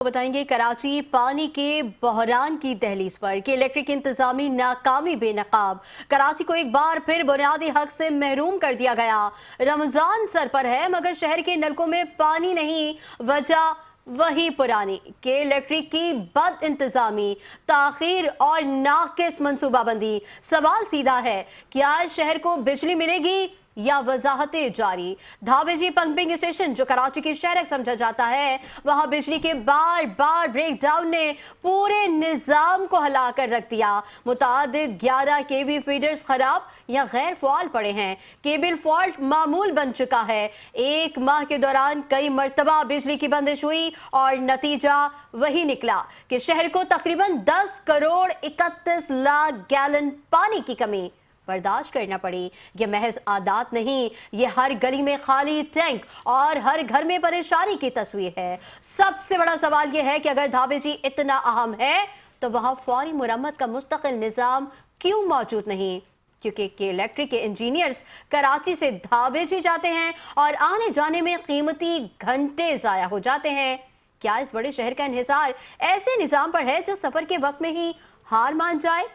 बताएंगे कराची पानी के बहरान की दहलीज पर कि इलेक्ट्रिक इंतजामी नाकामी बेनकाब। कराची को एक बार फिर बुनियादी हक से महरूम कर दिया गया। रमजान सर पर है मगर शहर के नलकों में पानी नहीं, वजह वही पुरानी कि इलेक्ट्रिक की बद इंतजामी, ताखीर और नाकिस मंसूबाबंदी। सवाल सीधा है, क्या शहर को बिजली मिलेगी या वजाहतें जारी। धाबेजी पंपिंग स्टेशन जो कराची की शहरक समझा जाता है, वहां बिजली के बार बार ब्रेक डाउन ने पूरे निजाम को हिला कर रख दिया। मुतादिद 11 केवी फीडर्स खराब या गैर फाल पड़े हैं। केबल फॉल्ट मामूल बन चुका है। एक माह के दौरान कई मरतबा बिजली की बंदिश हुई और नतीजा वही निकला कि शहर को तकरीबन 10 करोड़ 31 लाख गैलन पानी की कमी बर्दाश्त करना पड़ी। ये महज आदात नहीं, ये हर गली में खाली टैंक और हर घर में परेशानी की तस्वीर है। सबसे बड़ा सवाल ये है कि अगर धाबेजी इतना अहम है तो वहां फौरी मुरम्मत का मुस्तकिल निजाम क्यों मौजूद नहीं। क्योंकि इलेक्ट्रिक के इंजीनियर्स कराची से धाबेजी जाते हैं और आने जाने में कीमती घंटे जाया हो जाते हैं। क्या इस बड़े शहर का इन्हिसार ऐसे निजाम पर है जो सफर के वक्त में ही हार मान जाए।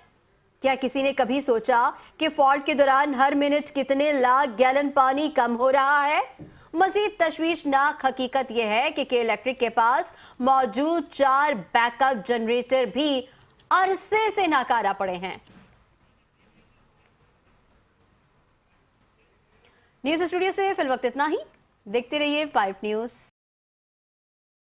क्या किसी ने कभी सोचा कि फॉल्ट के दौरान हर मिनट कितने लाख गैलन पानी कम हो रहा है। मजीद तशवीशनाक हकीकत यह है कि इलेक्ट्रिक के पास मौजूद 4 बैकअप जनरेटर भी अरसे से नाकारा पड़े हैं। न्यूज़ स्टूडियो से फिल वक्त इतना ही। देखते रहिए 5 न्यूज़।